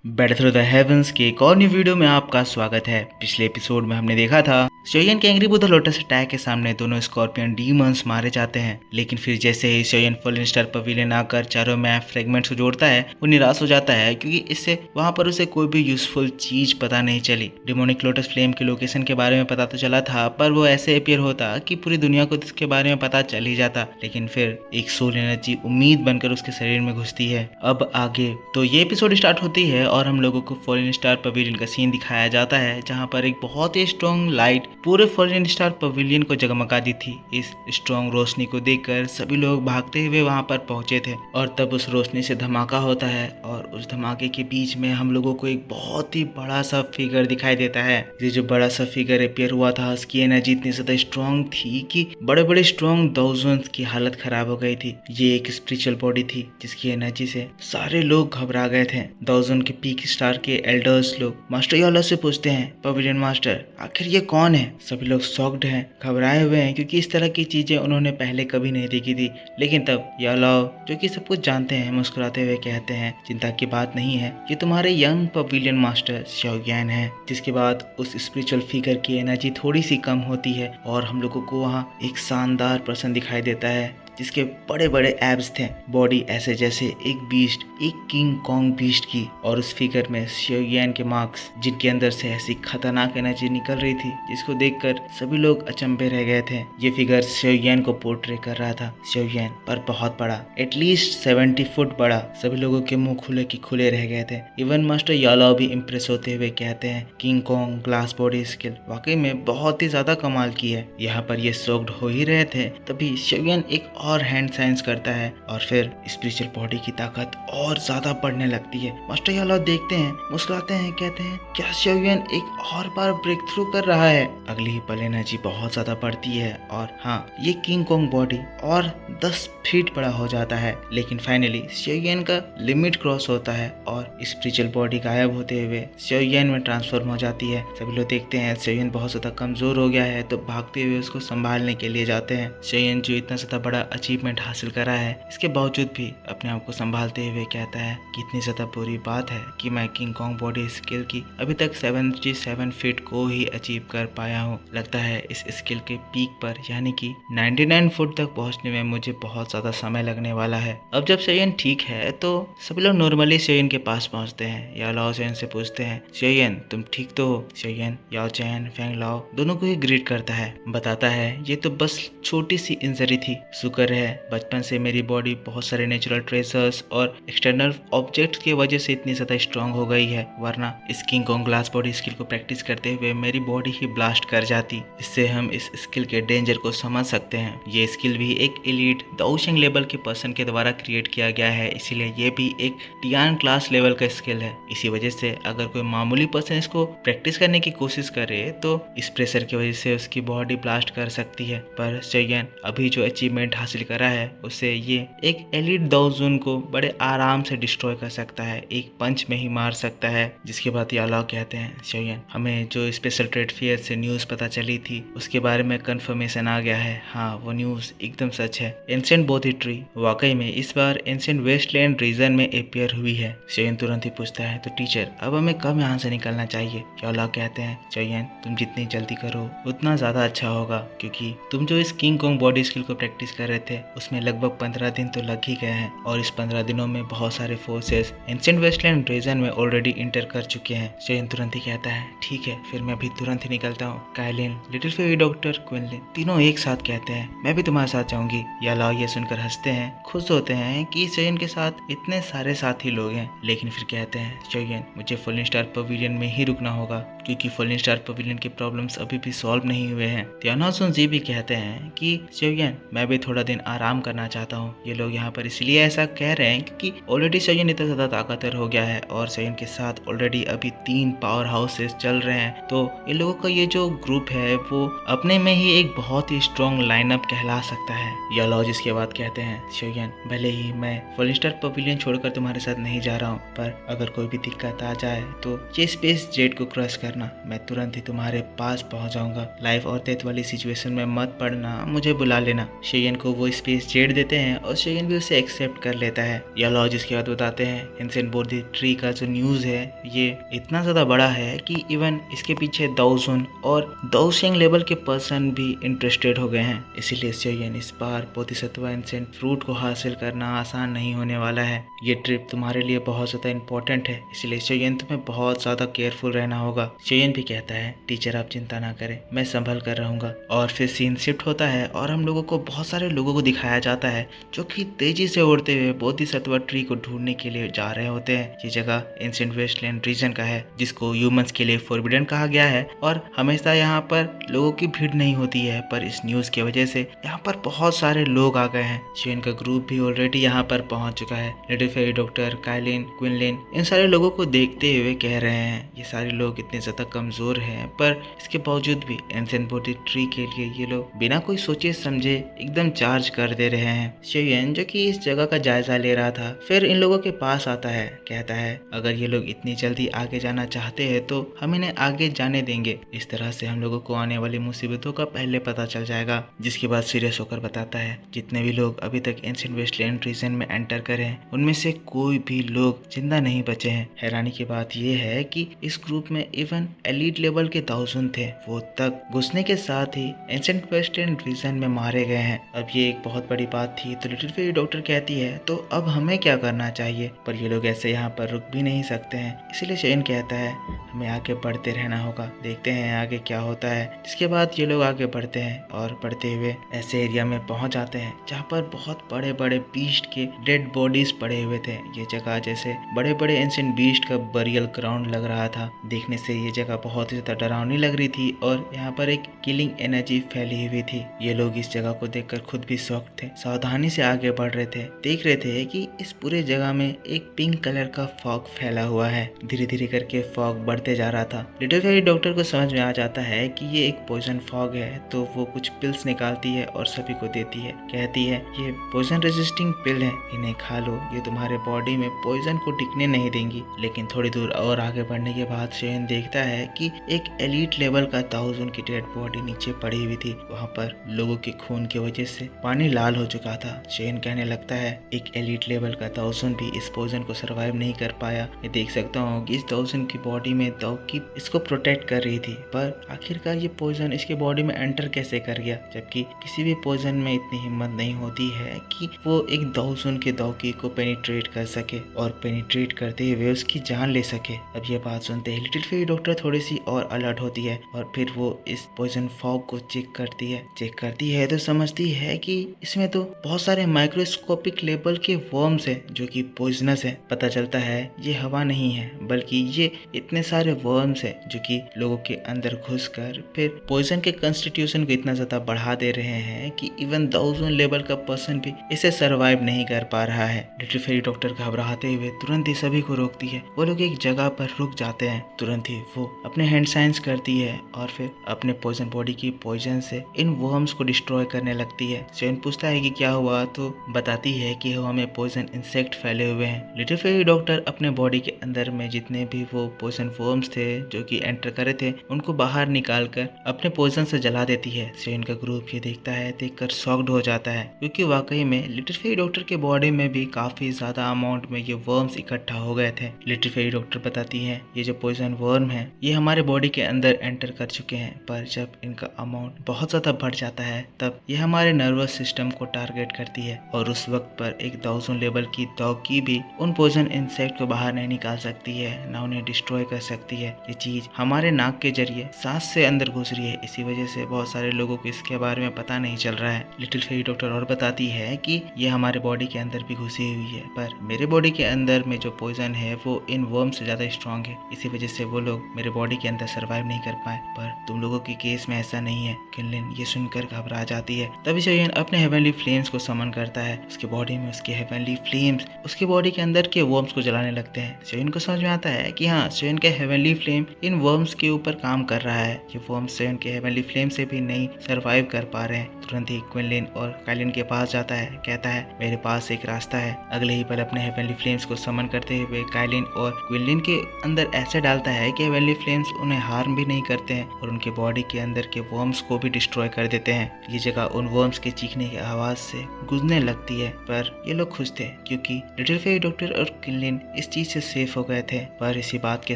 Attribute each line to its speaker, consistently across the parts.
Speaker 1: Battle through the heavens के एक और न्यू वीडियो में आपका स्वागत है। पिछले एपिसोड में हमने देखा था शोयन के एंग्री बुद्ध लोटस अटैक के सामने दोनों स्कॉर्पियन डीमंस मारे जाते हैं, लेकिन फिर जैसे ही शोयन फॉलन स्टार पवेलियन आकर चारों मैप फ्रेगमेंट्स को जोड़ता है वो निराश हो जाता है क्योंकि इससे वहां पर उसे कोई भी यूजफुल चीज पता नहीं चली। डिमोनिक लोटस फ्लेम के लोकेशन के बारे में पता तो चला था, पर वो ऐसे अपीयर होता कि पूरी दुनिया को इसके बारे में पता चल ही जाता। लेकिन फिर एक सोल एनर्जी उम्मीद बनकर उसके शरीर में घुसती है। अब आगे तो ये एपिसोड स्टार्ट होती है और हम लोगों को फॉलन स्टार पवेलियन का सीन दिखाया जाता है, जहां पर एक बहुत ही स्ट्रॉन्ग लाइट पूरे फॉलन स्टार पवेलियन को जगमगा दी थी। इस स्ट्रॉन्ग रोशनी को देखकर सभी लोग भागते हुए वहां पर पहुंचे थे और तब उस रोशनी से धमाका होता है और उस धमाके के बीच में हम लोगों को एक बहुत ही बड़ा सा फिगर दिखाई देता है। ये जो बड़ा सा फिगर अपीयर हुआ था उसकी एनर्जी इतनी ज्यादा स्ट्रॉन्ग थी कि बड़े बड़े स्ट्रॉन्ग दाउजन्स की हालत खराब हो गई थी। ये एक स्पिरिचुअल बॉडी थी जिसकी एनर्जी से सारे लोग घबरा गए थे। दाउजन के पीक स्टार के एल्डर्स लोग मास्टर याला से पूछते हैं, पवेलियन मास्टर आखिर ये कौन है? सभी लोग शॉक्ड हैं, घबराए हुए हैं क्योंकि इस तरह की चीजें उन्होंने पहले कभी नहीं देखी थी। लेकिन तब यालाओ जो कि सब कुछ जानते हैं मुस्कुराते हुए कहते हैं, चिंता की बात नहीं है, ये तुम्हारे यंग पवेलियन मास्टर शाओयान है। जिसके बाद उस स्पिरिचुअल फिगर की एनर्जी थोड़ी सी कम होती है और हम लोगों को वहाँ एक शानदार पर्सन दिखाई देता है जिसके बड़े बड़े एब्स थे, बॉडी ऐसे जैसे एक बीस्ट, एक किंग कॉन्ग बीस्ट की, और उस फिगर में शाओयान के मार्क्स जिनके अंदर से ऐसी खतरनाक एनर्जी निकल रही थी जिसको देखकर सभी लोग अचंभे रह गए थे। ये फिगर शाओयान को पोर्ट्रे कर रहा था। शाओयान पर बहुत बड़ा, एटलीस्ट 70 फुट बड़ा। सभी लोगों के मुंह खुले की खुले रह गए थे। इवन मास्टर यालाओ भी इम्प्रेस होते हुए कहते हैं, king Kong glass body skill वाकई में बहुत ही ज्यादा कमाल की है। यहाँ पर ये शॉक्ड हो ही रहे थे तभी शाओयान एक और हैंड साइंस करता है और फिर स्पिरिचुअल बॉडी की ताकत और ज्यादा बढ़ने लगती है। मास्टर यालाओ देखते हैं, मुस्कुराते हैं, कहते हैं क्या शाओयान एक और बार ब्रेक थ्रू कर रहा है? अगली ही पल एनर्जी बहुत ज्यादा बढ़ती है और हाँ, ये किंग कॉन्ग बॉडी और 10 फीट बड़ा हो जाता है। लेकिन फाइनली शाओयान का लिमिट क्रॉस होता है और स्पिरिचुअल बॉडी गायब होते हुए शाओयान में ट्रांसफॉर्म हो जाती है। सभी लोग देखते हैं शाओयान बहुत ज्यादा कमजोर हो गया है तो भागते हुए उसको संभालने के लिए जाते हैं। शाओयान जो इतना ज्यादा बड़ा अचीवमेंट हासिल करा है इसके बावजूद भी अपने आप को संभालते हुए कहता है कि इतनी ज्यादा बुरी बात है कि मैं किंग कॉन्ग बॉडी स्किल की अभी तक 77 फीट को ही अचीव कर पाया हूँ। लगता है इस स्किल के पीक पर यानी कि 99 फुट तक पहुँचने में मुझे बहुत ज्यादा समय लगने वाला है। अब जब शाओयान ठीक है तो सभी लोग नॉर्मली शाओयान के पास पहुँचते हैं। यालाओ शाओयान से पूछते हैं, शाओयान तुम ठीक तो हो? शाओयान याओ चैन फेंग लाओ दोनों को ही ग्रीट करता है, बताता है ये तो बस छोटी सी इंजरी थी, शुक्र है बचपन से मेरी बॉडी बहुत सारे नेचुरल ट्रेसर्स और एक्सटर्नल ऑब्जेक्ट्स की वजह से इतनी ज्यादा स्ट्रांग हो गई है, वरना इस king Kong glass body skill को प्रैक्टिस करते हुए मेरी बॉडी ही ब्लास्ट कर जाती। इससे हम इस स्किल के डेंजर को समझ सकते हैं। ये स्किल भी एक एलीट दाओशिंग लेवल के पर्सन के द्वारा क्रिएट किया गया है, इसीलिए ये भी एक टियान क्लास लेवल का स्किल है। इसी वजह से अगर कोई मामूली पर्सन इसको प्रैक्टिस करने की कोशिश करे तो इस प्रेशर की वजह से उसकी बॉडी ब्लास्ट कर सकती है। पर शाओयान अभी जो अचीवमेंट हासिल करा है उससे ये एक एलिट दाओजून को बड़े आराम से डिस्ट्रॉय कर सकता है, एक पंच में ही मार सकता है। जिसके बाद यालाओ कहते हैं, शाओयान हमें जो स्पेशल ट्रेड फेयर से न्यूज पता चली थी उसके बारे में कंफर्मेशन आ गया है। हाँ, वो न्यूज एकदम सच है। एंशिएंट बोधी ट्री वाकई में इस बार एंशिएंट वेस्टलैंड रीजन में अपीयर हुई है। शाओयान तुरंत ही पूछता है, तो टीचर अब हमें कब यहाँ से निकलना चाहिए? यालाओ कहते हैं, शाओयान तुम जितनी जल्दी करो उतना ज्यादा अच्छा होगा, क्योंकि तुम जो इस किंग कॉन्ग बॉडी स्किल को प्रैक्टिस कर रहे थे उसमें लगभग 15 दिन तो लग ही गए हैं और इस 15 दिनों में बहुत सारे फोर्सेस एंशिएंट वेस्टलैंड रीजन में ऑलरेडी इंटर कर चुके हैं। शाओयान तुरंत ही कहता है, ठीक है फिर मैं अभी तुरंत ही निकलता हूँ। काइलिन, लिटिल फेरी डॉक्टर, क्विनलिन तीनों एक साथ कहते हैं, मैं भी तुम्हारे साथ जाऊंगी। यालाओ ये सुनकर हंसते हैं, खुश होते हैं कि शाओयान के साथ इतने सारे साथी लोग हैं। लेकिन फिर कहते हैं, शाओयान मुझे फॉलन स्टार पवेलियन में ही रुकना होगा क्योंकि फॉलन स्टार पवेलियन के प्रॉब्लम्स अभी भी सॉल्व नहीं हुए हैं। त्यानो सुनजी भी कहते हैं कि शाओयान मैं भी थोड़ा दिन आराम करना चाहता हूँ। ये लोग यहाँ पर इसलिए ऐसा कह रहे हैं क्योंकि ऑलरेडी शाओयान इतना ज्यादा ताकतवर हो गया है और शाओयान के साथ ऑलरेडी अभी 3 पावर हाउसेस चल रहे हैं, तो इन लोगों का ये जो ग्रुप है वो अपने में ही एक बहुत ही स्ट्रॉन्ग लाइनअप कहला सकता है। यालाओ जिसके बाद कहते हैं, शाओयान भले ही मैं फॉलन स्टार पवेलियन छोड़कर तुम्हारे साथ नहीं जा रहा हूँ, पर अगर कोई भी दिक्कत आ जाए तो ये स्पेस जेट को क्रॉस करना, मैं तुरंत ही तुम्हारे पास पहुंच जाऊंगा। लाइफ और डेथ वाली सिचुएशन में मत पड़ना, मुझे बुला लेना। शाओयान को वो स्पेस जेट देते हैं और शोयन भी उसे एक्सेप्ट कर लेता है। यह लॉ जिसके बाद बताते हैं एंशिएंट बोधी ट्री का जो न्यूज़ है ये इतना ज़्यादा बड़ा है कि इवन इसके पीछे दाओजुन और दाओशिंग लेवल के पर्सन भी इंटरेस्टेड हो गए हैं। इसीलिए शोयन इस बार बोधिसत्व एंशिएंट फ्रूट को हासिल करना आसान नहीं होने वाला है। ये ट्रिप तुम्हारे लिए बहुत ज़्यादा इंपॉर्टेंट है, इसलिए शोयन तुम्हें बहुत ज़्यादा केयरफुल रहना होगा। शोयन भी कहता है टीचर आप चिंता ना करें, मैं संभल कर रहूँगा। और फिर सीन शिफ्ट होता है और हम लोगों को बहुत सारे लोगों को दिखाया जाता है जो कि तेजी से उड़ते हुए बोधिसत्व ट्री को ढूंढने के लिए जा रहे होते हैं। ये जगह एंशिएंट वेस्टलैंड रीजन का है जिसको ह्यूमंस के लिए फॉरबिडन कहा गया है और हमेशा यहाँ पर लोगों की भीड़ नहीं होती है, पर इस न्यूज़ की वजह से यहाँ पर बहुत सारे लोग आ गए हैं। शोयन का ग्रुप भी ऑलरेडी यहाँ पर पहुंच चुका है। लिटिल फेरी डॉक्टर, काइलिन, क्विनलिन इन सारे लोगों को देखते हुए कह रहे हैं ये सारे लोग इतने ज़्यादा कमज़ोर हैं, पर इसके बावजूद भी एंशिएंट बोधी ट्री के लिए ये लोग बिना कोई सोचे समझे एकदम चार्ज कर दे रहे हैं। शोयन जो कि इस जगह का जायजा ले रहा था फिर इन लोगों के पास आता है, कहता है अगर ये लोग इतनी जल्दी आगे जाना चाहते हैं तो हम इन्हें आगे जाने देंगे। इस तरह से हम लोगों को आने वाली मुसीबतों का पहले पता चल जाएगा। जिसके बाद सीरियस होकर बताता है जितने भी लोग अभी तक एंशिएंट वेस्टलैंड रीजन में एंटर करे हैं उनमें से कोई भी लोग जिंदा नहीं बचे हैं। हैरानी की बात यह है कि इस ग्रुप में इवन एलीट लेवल के दाओजुन थे, वो तक घुसने के साथ ही एंशिएंट वेस्टलैंड रीजन में मारे गए हैं। अब ये एक बहुत बड़ी बात थी। तो लिटिल फेरी डॉक्टर कहती है तो अब हमें क्या करना चाहिए, पर ये लोग ऐसे यहाँ पर रुक भी नहीं सकते हैं। इसीलिए शोयन कहता है हमें आगे बढ़ते रहना होगा, देखते हैं आगे क्या होता है। इसके बाद ये लोग आगे बढ़ते हैं और बढ़ते हुए ऐसे एरिया में पहुंच जाते हैं जहाँ पर बहुत बड़े बड़े बीस्ट के डेड बॉडीज पड़े हुए थे। ये जगह जैसे बड़े बड़े एंशिएंट बीस्ट का बरियल ग्राउंड लग रहा था। देखने से ये जगह बहुत ही ज्यादा डरावनी लग रही थी और यहाँ पर एक किलिंग एनर्जी फैली हुई थी। ये लोग इस जगह को देखकर खुद भी शॉक थे, सावधानी से आगे बढ़ रहे थे, देख रहे थे कि इस पूरे जगह में एक पिंक कलर का फॉग फैला हुआ है। धीरे धीरे करके फॉग बढ़ते जा रहा था। लिटिल फेरी डॉक्टर को समझ में आ जाता है कि ये एक पॉइजन फॉग है, तो वो कुछ पिल्स निकालती है और सभी को देती है। कहती है ये पॉइजन रेजिस्टिंग पिल है, इन्हें खा लो, ये तुम्हारे बॉडी में पॉइजन को टिकने नहीं देंगी। लेकिन थोड़ी दूर और आगे बढ़ने के बाद शोयन देखता है कि एक एलीट लेवल का दाओजुन की डेड बॉडी नीचे पड़ी हुई थी। वहाँ पर लोगों के खून की वजह से पानी लाल हो चुका था। शोयन कहने लगता है एक एलीट लेवल का दाओजुन भी इस पॉइजन को सर्वाइव नहीं कर पाया। मैं देख सकता हूँ कि इस दाओजुन की बॉडी में दाओ की इसको प्रोटेक्ट कर रही थी, पर आखिरकार ये पॉइजन इसके बॉडी में एंटर कैसे कर गया, जबकि किसी भी पॉइजन में इतनी हिम्मत नहीं होती है कि वो एक दाओजुन के दाओकी को पेनिट्रेट कर सके और पेनिट्रेट करते हुए उसकी जान ले सके। अब ये बात सुनते ही लिटिल फेरी डॉक्टर थोड़ी सी और अलर्ट होती है और फिर वो इस पॉइजन फॉग को चेक करती है तो समझती है कि इसमें तो बहुत सारे माइक्रोस्कोपिक लेवल के वर्म्स हैं जो कि पॉइजनस है। पता चलता है ये हवा नहीं है बल्कि ये इतने सारे वर्म्स हैं जो कि लोगों के अंदर घुसकर फिर पॉइजन के कंस्टिट्यूशन को इतना ज्यादा बढ़ा दे रहे हैं कि इवन दाओजुन लेवल का पर्सन भी इसे सरवाइव नहीं कर पा रहा है। लिटिल फेरी डॉक्टर घबराते हुए तुरंत ही सभी को रोकती है। वो लोग एक जगह पर रुक जाते हैं। तुरंत ही वो अपने हैंड साइंस करती है और फिर अपने पॉइजन बॉडी की पॉइजन से इन वर्म्स को डिस्ट्रॉय करने लगती है। शोयन पूछता है कि क्या हुआ, तो बताती है कि हवा में पॉइजन इंसेक्ट फैले हुए हैं। लिटिल फेरी डॉक्टर अपने बॉडी के अंदर में जितने भी वो पॉइजन वर्म्स थे जो कि एंटर करे थे उनको बाहर निकाल कर अपने पॉइजन से जला देती है। शोयन का ग्रुप ये देखता है, देखकर शॉक्ड हो जाता है क्योंकि वाकई में लिटिल फेरी डॉक्टर के बॉडी में भी काफी ज्यादा अमाउंट में ये वर्म्स इकट्ठा हो गए थे। लिटिल फेरी डॉक्टर बताती है ये जो पॉइजन वर्म है ये हमारे बॉडी के अंदर एंटर कर चुके हैं, पर जब इनका अमाउंट बहुत ज्यादा बढ़ जाता है तब ये हमारे नर्वस सिस्टम को टारगेट करती है और उस वक्त पर एक दाओजुन लेवल की दाओकी भी उन पॉइजन इंसेक्ट को बाहर नहीं निकाल सकती है, ना उन्हें डिस्ट्रॉय कर सकती है। ये चीज हमारे नाक के जरिए सांस से अंदर घुस रही है, इसी वजह से बहुत सारे लोगों को इसके बारे में पता नहीं चल रहा है। लिटिल फेरी डॉक्टर और बताती है कि ये हमारे बॉडी के अंदर भी घुसी हुई है, पर मेरे बॉडी के अंदर में जो पॉइजन है वो इन वर्म से ज्यादा स्ट्रॉन्ग है, इसी वजह से वो लोग मेरे बॉडी के अंदर सर्वाइव नहीं कर पाए। पर तुम लोगों के केस में ऐसा नहीं है। क्विनलिन ये सुनकर घबरा जाती है। तभी शोयन अपने हेवनली फ्लेम्स को समन करता है। उसके बॉडी में उसके हेवनली फ्लेम्स उसके बॉडी के अंदर के वर्म्स को जलाने लगते हैं। शोयन को समझ में आता है कि हाँ, शोयन के हेवनली फ्लेम इन वर्म्स के ऊपर काम कर रहा है। ये वर्म्स सोयन के हेवनली फ्लेम से भी नहीं सरवाइव कर पा रहे हैं। तुरंत ही क्विनलिन और काइलिन के पास जाता है, कहता है मेरे पास एक रास्ता है। अगले ही पल अपने हेवनली फ्लेम्स को समन करते हुए काइलिन और क्विनलिन के अंदर ऐसे डालता है कि हेवनली फ्लेम्स उन्हें हार्म भी नहीं करते हैं और उनके बॉडी के अंदर के वर्म्स को भी डिस्ट्रॉय कर देते हैं। ये जगह उन वर्म्स के चीखने की आवाज से गूंजने लगती है, पर ये लोग खुश थे क्योंकि लिटिल फेरी डॉक्टर और क्विनलिन इस चीज से सेफ हो गए थे। पर इसी बात के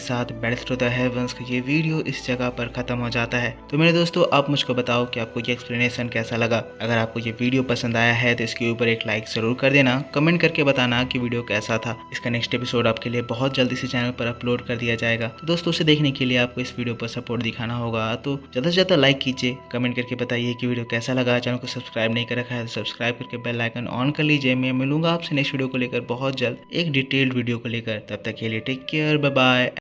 Speaker 1: साथ बैटल थ्रू द हेवंस का ये वीडियो इस जगह पर खत्म हो जाता है। तो मेरे दोस्तों, आप मुझको बताओ कि आपको ये एक्सप्लेनेशन कैसा लगा। अगर आपको ये वीडियो पसंद आया है तो इसके ऊपर एक लाइक जरूर कर देना। कमेंट करके बताना कि वीडियो कैसा था। इसका नेक्स्ट एपिसोड आपके लिए बहुत जल्दी से चैनल पर अपलोड कर दिया जाएगा। तो दोस्तों, उसे देखने के लिए आपको इस वीडियो पर सपोर्ट दिखाना होगा। तो ज्यादा से ज्यादा लाइक कीजिए, कमेंट करके बताइए कि वीडियो कैसा लगा। चैनल को सब्सक्राइब नहीं कर रखा है तो सब्सक्राइब करके बेल आइकन ऑन कर लीजिए। मैं मिलूंगा आपसे नेक्स्ट वीडियो को लेकर बहुत जल्द, एक डिटेल्ड वीडियो को लेकर। तब तक के लिए टेक केयर, बाय बाय।